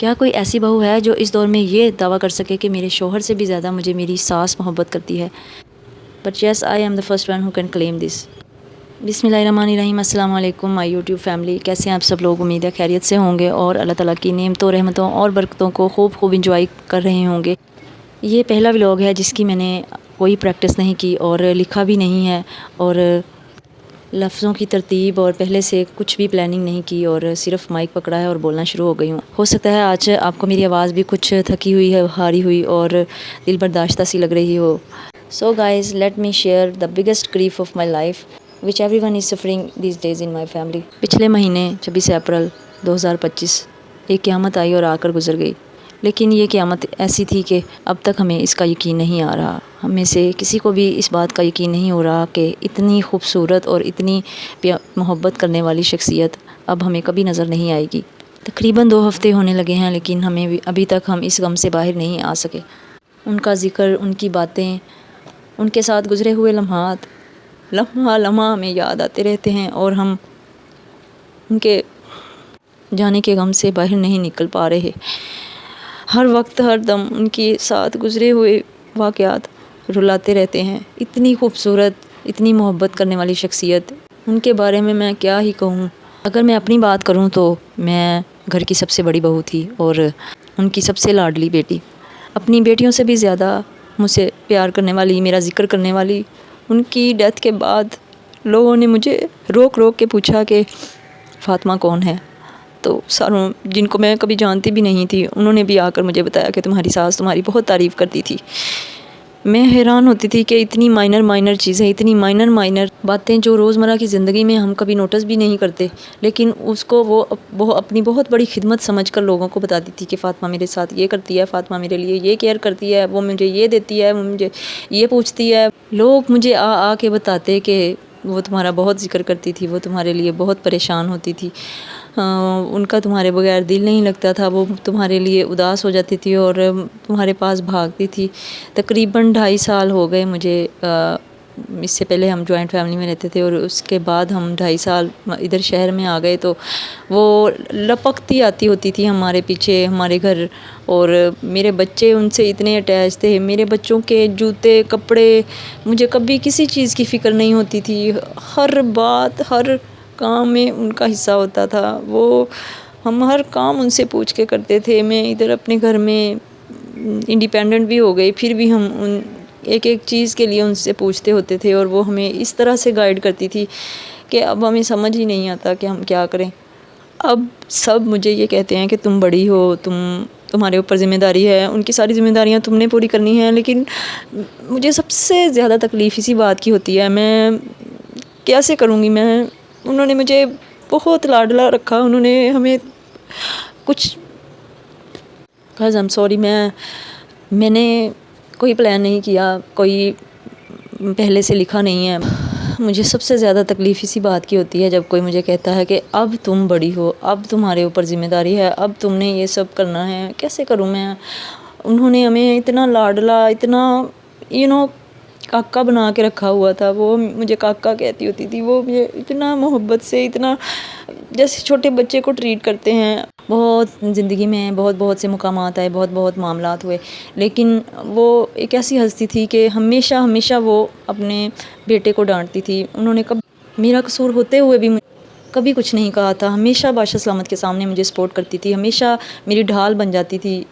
کیا کوئی ایسی بہو ہے جو اس دور میں یہ دعویٰ کر سکے کہ میرے شوہر سے بھی زیادہ مجھے میری ساس محبت کرتی ہے؟ But yes, I am the first one who can claim this. بسم اللہ الرحمن الرحیم۔ السلام علیکم مائی یوٹیوب فیملی، کیسے ہیں آپ سب لوگ؟ امید ہے خیریت سے ہوں گے اور اللہ تعالیٰ کی نعمتوں، رحمتوں اور برکتوں کو خوب انجوائے کر رہے ہوں گے۔ یہ پہلا ولاگ ہے جس کی میں نے کوئی پریکٹس نہیں کی اور لکھا بھی نہیں ہے، اور لفظوں کی ترتیب اور پہلے سے کچھ بھی پلاننگ نہیں کی، اور صرف مائک پکڑا ہے اور بولنا شروع ہو گئی ہوں۔ ہو سکتا ہے آج آپ کو میری آواز بھی کچھ تھکی ہوئی ہے، ہاری ہوئی اور دل برداشتہ سی لگ رہی ہو۔ So guys, let me share the biggest grief of my life which everyone is suffering these days in my family۔ پچھلے مہینے 26 اپریل 2025 ایک قیامت آئی اور آ کر گزر گئی، لیکن یہ قیامت ایسی تھی کہ اب تک ہمیں اس کا یقین نہیں آ رہا۔ ہم میں سے کسی کو بھی اس بات کا یقین نہیں ہو رہا کہ اتنی خوبصورت اور اتنی محبت کرنے والی شخصیت اب ہمیں کبھی نظر نہیں آئے گی۔ تقریباً 2 ہفتے ہونے لگے ہیں، لیکن ہمیں ابھی تک ہم اس غم سے باہر نہیں آ سکے۔ ان کا ذکر، ان کی باتیں، ان کے ساتھ گزرے ہوئے لمحات لمحہ ہمیں یاد آتے رہتے ہیں، اور ہم ان کے جانے کے غم سے باہر نہیں نکل پا رہے۔ ہر وقت، ہر دم ان کے ساتھ گزرے ہوئے واقعات رلاتے رہتے ہیں۔ اتنی خوبصورت، اتنی محبت کرنے والی شخصیت، ان کے بارے میں کیا ہی کہوں۔ اگر میں اپنی بات کروں تو میں گھر کی سب سے بڑی بہو تھی اور ان کی سب سے لاڈلی بیٹی۔ اپنی بیٹیوں سے بھی زیادہ مجھ سے پیار کرنے والی، میرا ذکر کرنے والی۔ ان کی ڈیتھ کے بعد لوگوں نے مجھے روک کے پوچھا کہ فاطمہ کون ہے؟ تو ساروں، جن کو میں کبھی جانتی بھی نہیں تھی، انہوں نے بھی آ کر مجھے بتایا کہ تمہاری ساس تمہاری بہت تعریف کرتی تھی۔ میں حیران ہوتی تھی کہ اتنی مائنر چیزیں، اتنی مائنر باتیں جو روزمرہ کی زندگی میں ہم کبھی نوٹس بھی نہیں کرتے، لیکن اس کو وہ اپنی بہت بڑی خدمت سمجھ کر لوگوں کو بتاتی تھی کہ فاطمہ میرے ساتھ یہ کرتی ہے، فاطمہ میرے لیے یہ کیئر کرتی ہے، وہ مجھے یہ دیتی ہے، وہ مجھے یہ پوچھتی ہے۔ لوگ مجھے آ کے بتاتے کہ وہ تمہارا بہت ذکر کرتی تھی، وہ تمہارے لیے بہت پریشان ہوتی تھی، ان کا تمہارے بغیر دل نہیں لگتا تھا، وہ تمہارے لیے اداس ہو جاتی تھی اور تمہارے پاس بھاگتی تھی۔ تقریباً 2.5 سال ہو گئے مجھے، اس سے پہلے ہم جوائنٹ فیملی میں رہتے تھے اور اس کے بعد ہم 2.5 سال ادھر شہر میں آ گئے، تو وہ لپکتی آتی ہوتی تھی ہمارے پیچھے، ہمارے گھر، اور میرے بچے ان سے اتنے اٹیچ تھے۔ میرے بچوں کے جوتے، کپڑے، مجھے کبھی کسی چیز کی فکر نہیں ہوتی تھی۔ ہر بات، ہر کام میں ان کا حصہ ہوتا تھا۔ ہم ہر کام ان سے پوچھ کے کرتے تھے۔ میں ادھر اپنے گھر میں انڈیپینڈنٹ بھی ہو گئی، پھر بھی ہم ایک چیز کے لیے ان سے پوچھتے ہوتے تھے، اور وہ ہمیں اس طرح سے گائیڈ کرتی تھی کہ اب ہمیں سمجھ ہی نہیں آتا کہ ہم کیا کریں۔ اب سب مجھے یہ کہتے ہیں کہ تم بڑی ہو، تمہارے اوپر ذمہ داری ہے، ان کی ساری ذمہ داریاں تم نے پوری کرنی ہیں، لیکن مجھے سب سے زیادہ تکلیف اسی بات کی ہوتی ہے، میں کیسے کروں گی؟ انہوں نے مجھے بہت لاڈلا رکھا، انہوں نے ہمیں کچھ سوری میں نے کوئی پلان نہیں کیا، کوئی پہلے سے لکھا نہیں ہے۔ مجھے سب سے زیادہ تکلیف اسی بات کی ہوتی ہے جب کوئی مجھے کہتا ہے کہ اب تم بڑی ہو، اب تمہارے اوپر ذمہ داری ہے، اب تم نے یہ سب کرنا ہے۔ کیسے کروں میں؟ انہوں نے ہمیں اتنا لاڈلا، اتنا کاکا بنا کے رکھا ہوا تھا۔ وہ مجھے کاکا کہتی ہوتی تھی، وہ مجھے اتنا محبت سے، اتنا جیسے چھوٹے بچے کو ٹریٹ کرتے ہیں۔ بہت زندگی میں بہت سے مقامات آئے، بہت معاملات ہوئے، لیکن وہ ایک ایسی ہستی تھی کہ ہمیشہ وہ اپنے بیٹے کو ڈانٹتی تھی۔ انہوں نے میرا قصور ہوتے ہوئے بھی کبھی کچھ نہیں کہا تھا، ہمیشہ بادشاہ سلامت کے سامنے مجھے سپورٹ کرتی تھی، ہمیشہ میری ڈھال بن جاتی تھی۔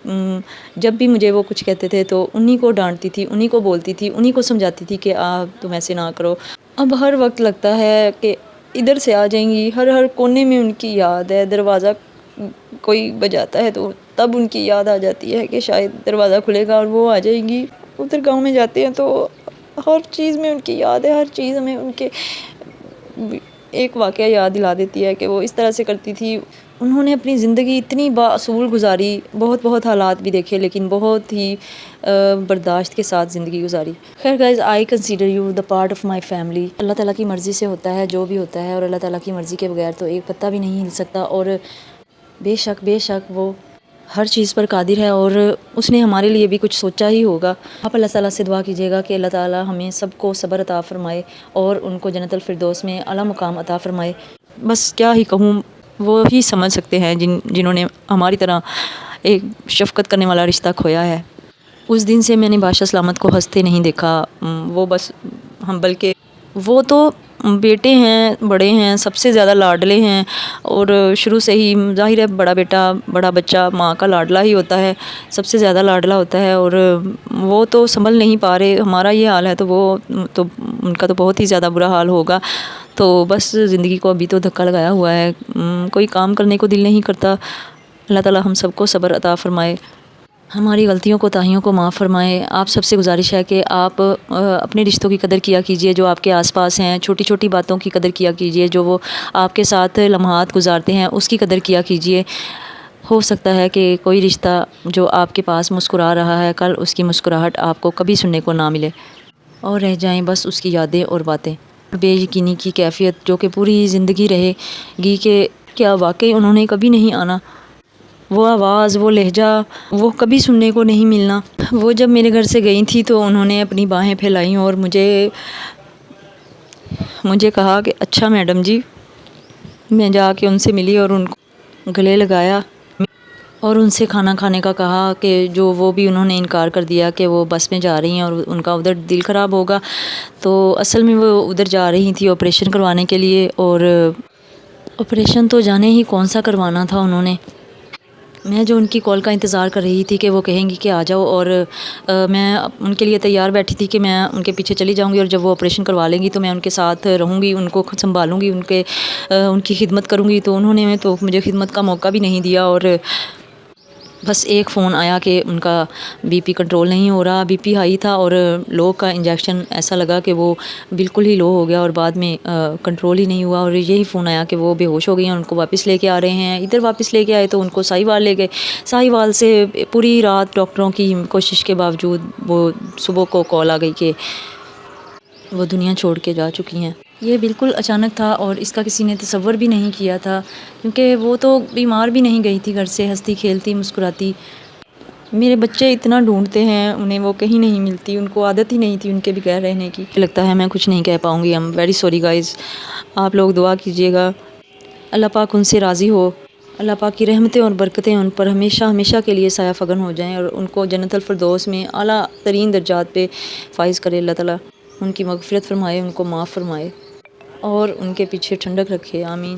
جب بھی مجھے وہ کچھ کہتے تھے تو انہی کو ڈانٹتی تھی، انہی کو بولتی تھی، انہی کو سمجھاتی تھی کہ تم ایسے نہ کرو۔ اب ہر وقت لگتا ہے کہ ادھر سے آ جائیں گی، ہر کونے میں ان کی یاد ہے۔ دروازہ کوئی بجاتا ہے تو تب ان کی یاد آ جاتی ہے کہ شاید دروازہ کھلے گا اور وہ آ جائیں گی۔ ادھر گاؤں میں جاتے ہیں تو ہر چیز میں ان کی یاد ہے، ہر چیز ہمیں ان کے ایک واقعہ یاد دلا دیتی ہے کہ وہ اس طرح سے کرتی تھی۔ انہوں نے اپنی زندگی اتنی بااصول گزاری، بہت حالات بھی دیکھے، لیکن بہت ہی برداشت کے ساتھ زندگی گزاری۔ خیر guys, I consider you the part of my family. اللہ تعالیٰ کی مرضی سے ہوتا ہے جو بھی ہوتا ہے، اور اللہ تعالیٰ کی مرضی کے بغیر تو ایک پتا بھی نہیں ہل سکتا، اور بے شک وہ ہر چیز پر قادر ہے، اور اس نے ہمارے لیے بھی کچھ سوچا ہی ہوگا۔ آپ اللہ تعالیٰ سے دعا کیجیے گا کہ اللہ تعالیٰ ہمیں سب کو صبر عطا فرمائے اور ان کو جنت الفردوس میں اعلیٰ مقام عطا فرمائے۔ بس کیا ہی کہوں، وہ ہی سمجھ سکتے ہیں جنہوں نے ہماری طرح ایک شفقت کرنے والا رشتہ کھویا ہے۔ اس دن سے میں نے بادشاہ سلامت کو ہنستے نہیں دیکھا، وہ بس بلکہ وہ تو بیٹے ہیں، بڑے ہیں، سب سے زیادہ لاڈلے ہیں، اور شروع سے ہی ظاہر ہے بڑا بیٹا، بڑا بچہ ماں کا لاڈلا ہی ہوتا ہے، سب سے زیادہ لاڈلا ہوتا ہے، اور وہ تو سنبھل نہیں پا رہے، ہمارا یہ حال ہے تو وہ تو ان کا تو بہت ہی زیادہ برا حال ہوگا۔ تو بس زندگی کو ابھی تو دھکا لگایا ہوا ہے، کوئی کام کرنے کو دل نہیں کرتا۔ اللہ تعالیٰ ہم سب کو صبر عطا فرمائے، ہماری غلطیوں کوتاہیوں کو معاف فرمائے۔ آپ سب سے گزارش ہے کہ آپ اپنے رشتوں کی قدر کیا کیجئے جو آپ کے آس پاس ہیں، چھوٹی چھوٹی باتوں کی قدر کیا کیجئے، جو وہ آپ کے ساتھ لمحات گزارتے ہیں اس کی قدر کیا کیجئے۔ ہو سکتا ہے کہ کوئی رشتہ جو آپ کے پاس مسکرا رہا ہے، کل اس کی مسکراہٹ آپ کو کبھی سننے کو نہ ملے، اور رہ جائیں بس اس کی یادیں اور باتیں۔ بے یقینی کی کیفیت جو کہ پوری زندگی رہے گی کہ کیا واقعی انہوں نے کبھی نہیں آنا، وہ آواز، وہ لہجہ، وہ کبھی سننے کو نہیں ملنا۔ وہ جب میرے گھر سے گئی تھی تو انہوں نے اپنی باہیں پھیلائیں اور مجھے کہا کہ اچھا میڈم جی۔ میں جا کے ان سے ملی اور ان کو گلے لگایا اور ان سے کھانا کھانے کا کہا، کہ جو وہ بھی انہوں نے انکار کر دیا کہ وہ بس میں جا رہی ہیں اور ان کا ادھر دل خراب ہوگا۔ تو اصل میں وہ ادھر جا رہی تھی آپریشن کروانے کے لیے، اور آپریشن تو جانے ہی کون سا کروانا تھا انہوں نے۔ میں جو ان کی کال کا انتظار کر رہی تھی کہ وہ کہیں گی کہ آ جاؤ، اور میں ان کے لیے تیار بیٹھی تھی کہ میں ان کے پیچھے چلی جاؤں گی، اور جب وہ آپریشن کروا لیں گی تو میں ان کے ساتھ رہوں گی، ان کو خود سنبھالوں گی، ان کی خدمت کروں گی۔ تو انہوں نے تو مجھے خدمت کا موقع بھی نہیں دیا، اور بس ایک فون آیا کہ ان کا بی پی کنٹرول نہیں ہو رہا، بی پی ہائی تھا، اور لو کا انجیکشن ایسا لگا کہ وہ بالکل ہی لو ہو گیا، اور بعد میں کنٹرول ہی نہیں ہوا، اور یہی فون آیا کہ وہ بے ہوش ہو گئی ہیں، ان کو واپس لے کے آ رہے ہیں۔ ادھر واپس لے کے آئے تو ان کو ساہیوال لے گئے، ساہیوال سے پوری رات ڈاکٹروں کی کوشش کے باوجود وہ صبح کو کال آ گئی کہ وہ دنیا چھوڑ کے جا چکی ہیں۔ یہ بالکل اچانک تھا، اور اس کا کسی نے تصور بھی نہیں کیا تھا، کیونکہ وہ تو بیمار بھی نہیں گئی تھی گھر سے، ہنستی کھیلتی مسکراتی۔ میرے بچے اتنا ڈھونڈتے ہیں انہیں، وہ کہیں نہیں ملتی، ان کو عادت ہی نہیں تھی ان کے بغیر رہنے کی۔ لگتا ہے میں کچھ نہیں کہہ پاؤں گی، I'm very sorry guys۔ آپ لوگ دعا کیجیے گا اللہ پاک ان سے راضی ہو، اللہ پاک کی رحمتیں اور برکتیں ان پر ہمیشہ ہمیشہ کے لیے سایہ فگن ہو جائیں، اور ان کو جنت الفردوس میں اعلیٰ ترین درجات پہ فائز کرے اللہ تعالیٰ، ان کی مغفرت فرمائے، ان کو معاف فرمائے، اور ان کے پیچھے ٹھنڈک رکھے، آمین۔